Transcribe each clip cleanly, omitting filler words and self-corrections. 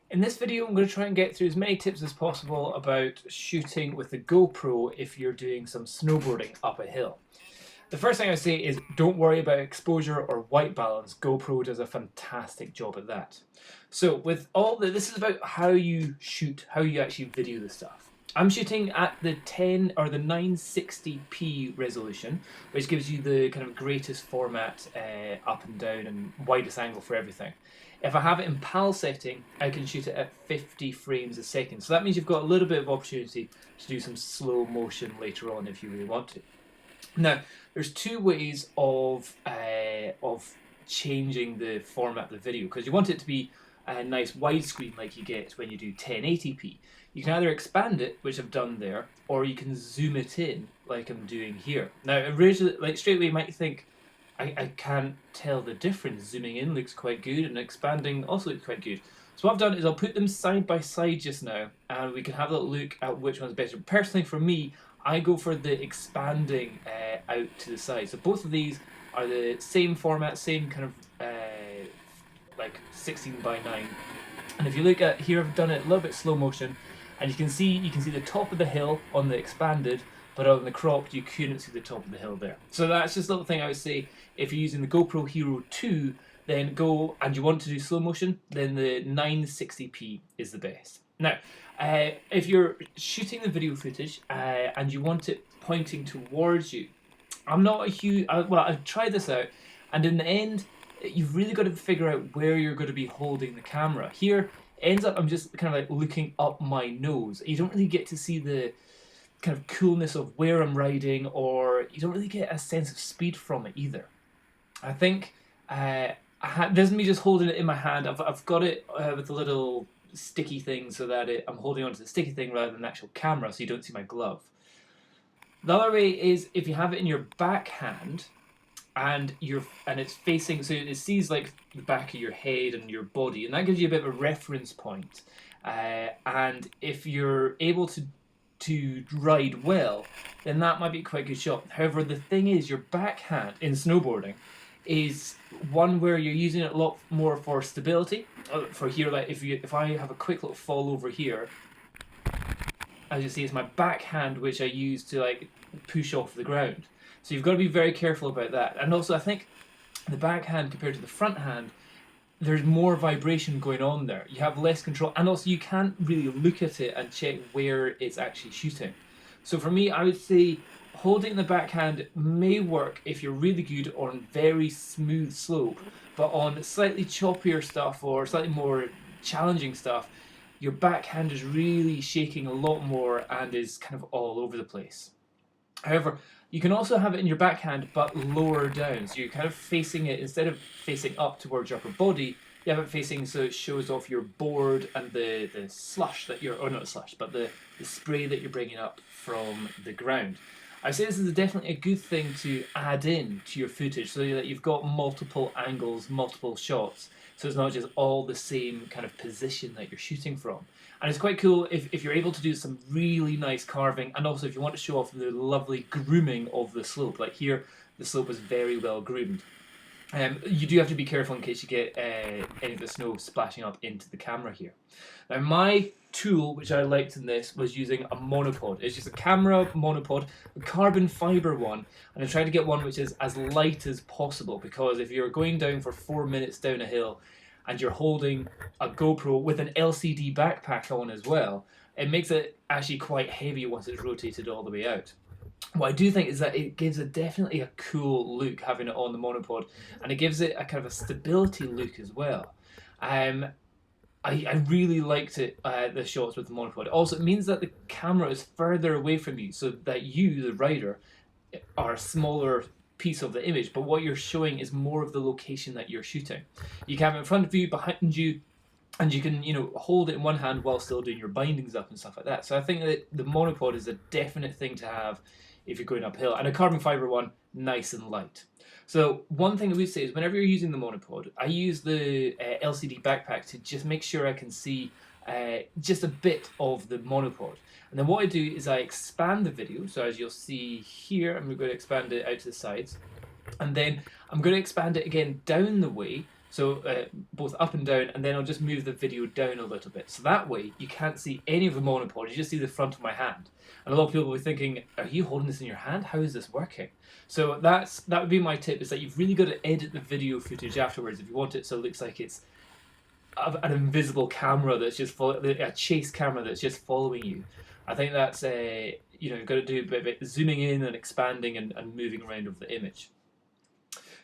In this video, I'm going to try and get through as many tips as possible about shooting with the GoPro if you're doing some snowboarding up a hill. The first thing I say is don't worry about exposure or white balance. GoPro does a fantastic job at that. So with all this is about how you shoot, how you actually video the stuff. I'm shooting at the 10 or the 960p resolution, which gives you the kind of greatest format up and down and widest angle for everything. If I have it in PAL setting, I can shoot it at 50 frames a second. So that means you've got a little bit of opportunity to do some slow motion later on if you really want to. Now, there's two ways of changing the format of the video, because you want it to be a nice widescreen like you get when you do 1080p. You can either expand it, which I've done there, or you can zoom it in like I'm doing here. Now, originally, like straight away, you might think, I can't tell the difference. Zooming in looks quite good and expanding also looks quite good. So what I've done is I'll put them side by side just now and we can have a little look at which one's better. Personally for me, I go for the expanding out to the side. So both of these are the same format, same kind of like 16 by 9. And if you look at here, I've done it a little bit slow motion and you can see the top of the hill on the expanded, but on the cropped you couldn't see the top of the hill there. So that's just a little thing I would say. If you're using the GoPro Hero 2, then go, and you want to do slow motion, then the 960p is the best. Now, if you're shooting the video footage and you want it pointing towards you, I'm not a huge, well, I've tried this out, and in the end, you've really got to figure out where you're going to be holding the camera. Here, ends up I'm just kind of like looking up my nose. You don't really get to see the kind of coolness of where I'm riding, or you don't really get a sense of speed from it either. I think this is me just holding it in my hand. I've got it with a little sticky thing so that I'm holding onto the sticky thing rather than the actual camera, so you don't see my glove. The other way is if you have it in your backhand and it's facing, so it sees like the back of your head and your body, and that gives you a bit of a reference point. And if you're able to ride well, then that might be quite a good shot. However, the thing is, your backhand in snowboarding is one where you're using it a lot more for stability. For here, like if I have a quick little fall over here, as you see, it's my backhand which I use to like push off the ground. So you've got to be very careful about that. And also, I think the backhand compared to the front hand, there's more vibration going on there. You have less control, and also you can't really look at it and check where it's actually shooting. So for me, I would say holding the backhand may work if you're really good on very smooth slope, but on slightly choppier stuff or slightly more challenging stuff, your backhand is really shaking a lot more and is kind of all over the place. However, you can also have it in your backhand but lower down, so you're kind of facing it, instead of facing up towards your upper body, you have it facing so it shows off your board and the slush that you're, or not slush, but the spray that you're bringing up from the ground. I say this is definitely a good thing to add in to your footage so that you've got multiple angles, multiple shots, so it's not just all the same kind of position that you're shooting from. And it's quite cool if you're able to do some really nice carving, and also if you want to show off the lovely grooming of the slope. Like here, the slope is very well groomed. You do have to be careful in case you get any of the snow splashing up into the camera here. Now my tool, which I liked in this, was using a monopod. It's just a camera monopod, a carbon fibre one, and I tried to get one which is as light as possible, because if you're going down for 4 minutes down a hill and you're holding a GoPro with an LCD backpack on as well, it makes it actually quite heavy once it's rotated all the way out. What I do think is that it gives it definitely a cool look having it on the monopod, and it gives it a kind of a stability look as well. I really liked it, the shots with the monopod. Also, it means that the camera is further away from you, so that you, the rider, are a smaller piece of the image, but what you're showing is more of the location that you're shooting. You can have it in front of you, behind you, and you can, hold it in one hand while still doing your bindings up and stuff like that. So I think that the monopod is a definite thing to have if you're going uphill, and a carbon fibre one, nice and light. So one thing I would say is whenever you're using the monopod, I use the LCD backpack to just make sure I can see just a bit of the monopod. And then what I do is I expand the video. So as you'll see here, I'm going to expand it out to the sides. And then I'm going to expand it again down the way So both up and down, and then I'll just move the video down a little bit. So that way you can't see any of the monopod, you just see the front of my hand. And a lot of people will be thinking, are you holding this in your hand? How is this working? So that would be my tip, is that you've really got to edit the video footage afterwards if you want it so it looks like it's an invisible camera that's just a chase camera that's just following you. I think that's you've got to do a bit of zooming in and expanding and moving around over the image.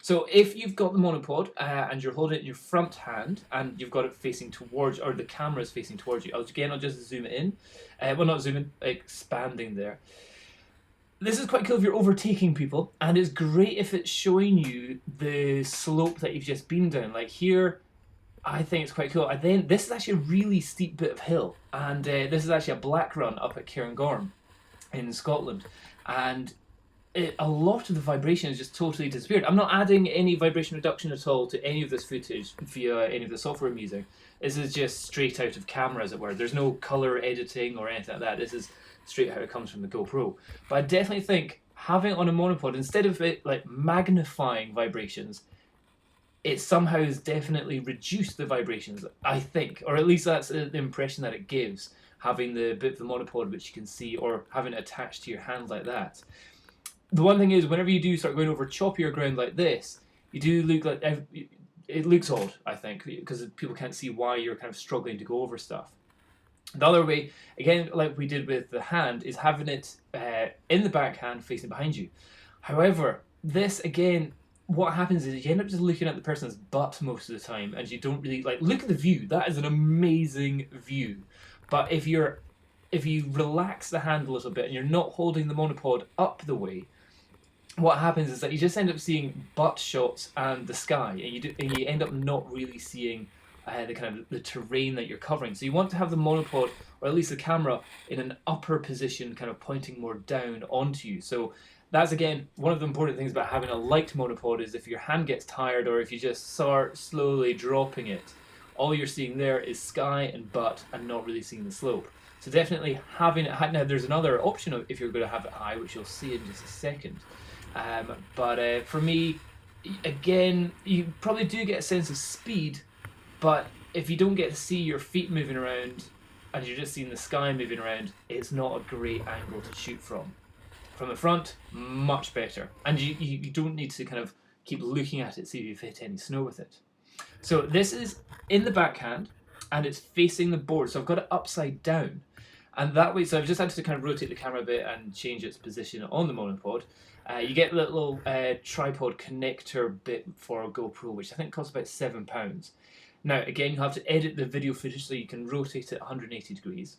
So if you've got the monopod and you're holding it in your front hand and you've got it facing towards, or the camera is facing towards you, I'll just zoom it in. Well, not zoom in, expanding there. This is quite cool if you're overtaking people, and it's great if it's showing you the slope that you've just been down. Like here, I think it's quite cool. And then this is actually a really steep bit of hill, and this is actually a black run up at Cairngorm in Scotland, and a lot of the vibration has just totally disappeared. I'm not adding any vibration reduction at all to any of this footage via any of the software I'm using. This is just straight out of camera, as it were. There's no color editing or anything like that. This is straight how it comes from the GoPro. But I definitely think having it on a monopod, instead of it like magnifying vibrations, it somehow has definitely reduced the vibrations, I think, or at least that's the impression that it gives, having the bit of the monopod which you can see, or having it attached to your hand like that. The one thing is, whenever you do start going over choppier ground like this, you do look like, it looks odd, I think, because people can't see why you're kind of struggling to go over stuff. The other way, again, like we did with the hand, is having it in the backhand facing behind you. However, this, again, what happens is you end up just looking at the person's butt most of the time, and you don't really, like, look at the view. That is an amazing view. But if you relax the hand a little bit and you're not holding the monopod up the way, what happens is that you just end up seeing butt shots and the sky, and you end up not really seeing the kind of the terrain that you're covering. So you want to have the monopod, or at least the camera, in an upper position, kind of pointing more down onto you. So that's, again, one of the important things about having a light monopod, is if your hand gets tired, or if you just start slowly dropping it, all you're seeing there is sky and butt, and not really seeing the slope. So definitely having it, now there's another option if you're going to have it high, which you'll see in just a second. But for me, again, you probably do get a sense of speed, but if you don't get to see your feet moving around and you're just seeing the sky moving around, it's not a great angle to shoot from. From the front, much better. And you don't need to kind of keep looking at it, see if you've hit any snow with it. So this is in the backhand, and it's facing the board, so I've got it upside down. And that way, so I've just had to kind of rotate the camera a bit and change its position on the monopod. You get a little tripod connector bit for a GoPro, which I think costs about £7. Now, again, you have to edit the video footage so you can rotate it 180 degrees.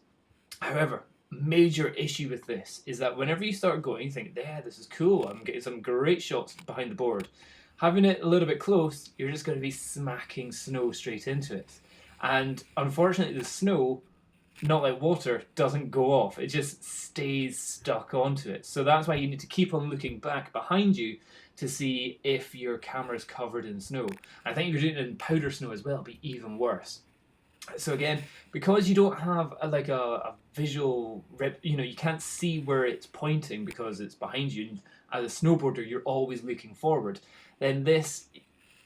However, major issue with this is that whenever you start going, you think, yeah, this is cool, I'm getting some great shots behind the board. Having it a little bit close, you're just going to be smacking snow straight into it. And unfortunately, the snow, not like water, doesn't go off. It just stays stuck onto it. So that's why you need to keep on looking back behind you to see if your camera is covered in snow. I think if you're doing it in powder snow as well, it'll be even worse. So again, because you don't have a visual, you can't see where it's pointing because it's behind you. And as a snowboarder, you're always looking forward. Then this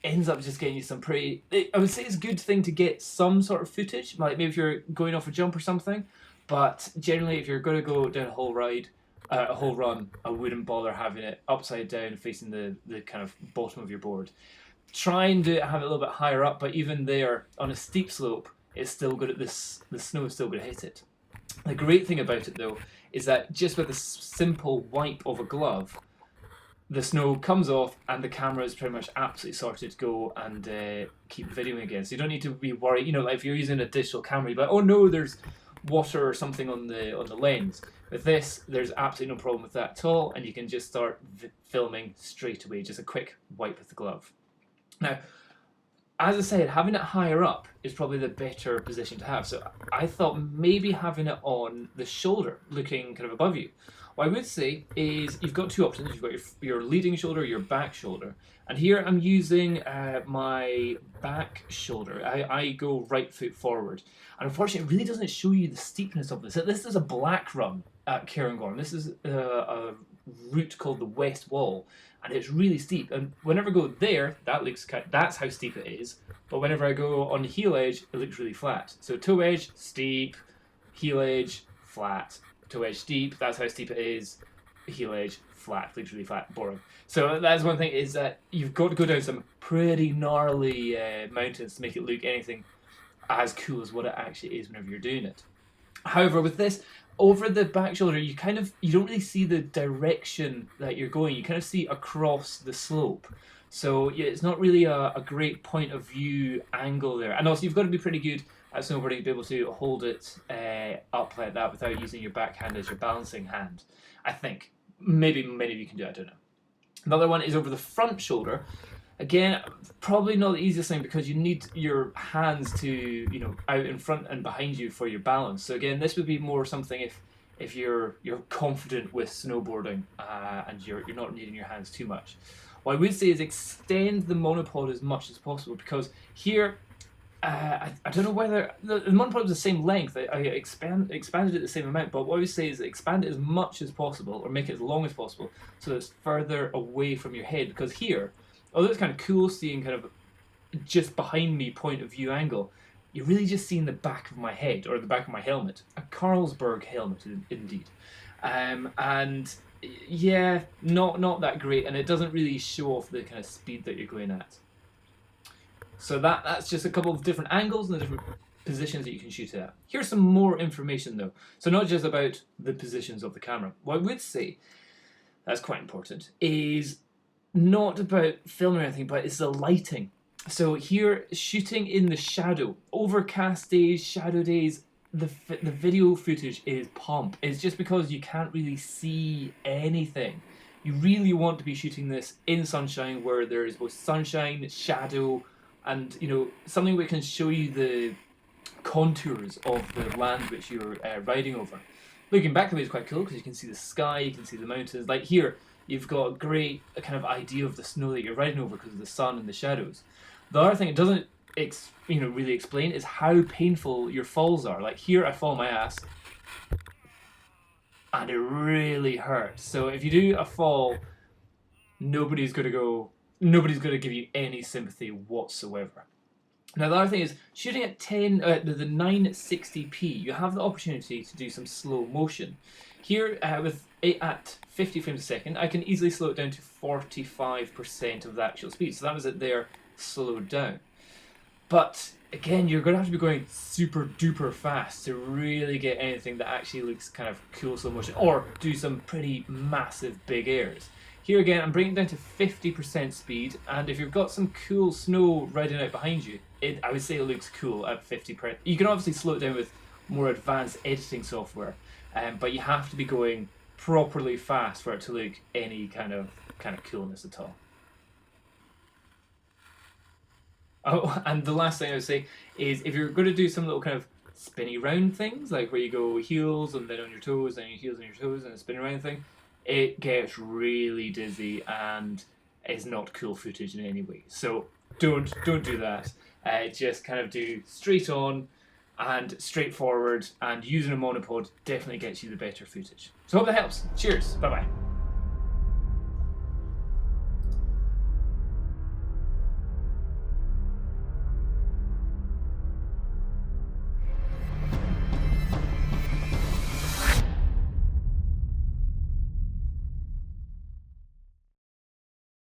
ends up just getting you some pretty, I would say it's a good thing to get some sort of footage, like maybe if you're going off a jump or something, but generally if you're going to go down a whole run, I wouldn't bother having it upside down facing the kind of bottom of your board. Try and have it a little bit higher up, but even there, on a steep slope, it's still good at this, the snow is still going to hit it. The great thing about it though, is that just with a simple wipe of a glove, the snow comes off and the camera is pretty much absolutely sorted to go and keep videoing again. So you don't need to be worried, like if you're using a digital camera, you're like, oh no, there's water or something on the lens. With this, there's absolutely no problem with that at all, and you can just start filming straight away, just a quick wipe with the glove. Now, as I said, having it higher up is probably the better position to have. So I thought maybe having it on the shoulder, looking kind of above you. What I would say is you've got two options. You've got your leading shoulder, your back shoulder. And here I'm using my back shoulder. I go right foot forward. And unfortunately, it really doesn't show you the steepness of this. This is a black run at Cairngorm. This is a route called the West Wall. And it's really steep. And whenever I go there, that's how steep it is. But whenever I go on the heel edge, it looks really flat. So toe edge, steep, heel edge, flat. Toe edge steep, that's how steep it is. Heel edge flat, looks really flat, boring. So that's one thing, is that you've got to go down some pretty gnarly mountains to make it look anything as cool as what it actually is whenever you're doing it. However, with this, over the back shoulder, you don't really see the direction that you're going. You kind of see across the slope. So yeah, it's not really a great point of view angle there. And also, you've got to be pretty good at snowboarding to be able to hold it up like that without using your backhand as your balancing hand. I think. Maybe many of you can do it, I don't know. Another one is over the front shoulder. Again, probably not the easiest thing because you need your hands to, you know, out in front and behind you for your balance. So again, this would be more something if you're confident with snowboarding and you're not needing your hands too much. What I would say is extend the monopod as much as possible, because here, I don't know whether the monopod is the same length. I expanded it the same amount, but what I would say is expand it as much as possible, or make it as long as possible, so that it's further away from your head. Because here, although it's kind of cool seeing kind of just behind me point of view angle, you're really just seeing the back of my head, or the back of my helmet. A Carlsberg helmet, indeed. And yeah, not that great, and it doesn't really show off the kind of speed that you're going at. So that's just a couple of different angles and the different positions that you can shoot it at. Here's some more information though. So not just about the positions of the camera. What I would say, that's quite important, is not about filming or anything, but it's the lighting. So here, shooting in the shadow, overcast days, shadow days, the video footage is pump. It's just because you can't really see anything. You really want to be shooting this in sunshine, where there is both sunshine, shadow, and, you know, something which can show you the contours of the land which you're riding over. Looking back the way is quite cool, because you can see the sky, you can see the mountains. Like here, you've got a great kind of idea of the snow that you're riding over because of the sun and the shadows. The other thing it doesn't really explain is how painful your falls are. Like here, I fall my ass, and it really hurts. So if you do a fall, nobody's going to give you any sympathy whatsoever. Now the other thing is, shooting at the 960p, you have the opportunity to do some slow motion. Here, with it at 50 frames a second, I can easily slow it down to 45% of the actual speed. So that was it there, slowed down. But again, you're going to have to be going super duper fast to really get anything that actually looks kind of cool slow motion, or do some pretty massive big airs. Here again, I'm bringing it down to 50% speed, and if you've got some cool snow riding out behind you, I would say it looks cool at 50%. You can obviously slow it down with more advanced editing software, but you have to be going properly fast for it to look any kind of coolness at all. Oh, and the last thing I would say is, if you're going to do some little kind of spinny round things, like where you go heels and then on your toes, and your heels on your toes, and a spinning round thing, it gets really dizzy and is not cool footage in any way. So don't do that. Just kind of do straight on and straightforward, and using a monopod definitely gets you the better footage. So hope that helps. Cheers. Bye bye.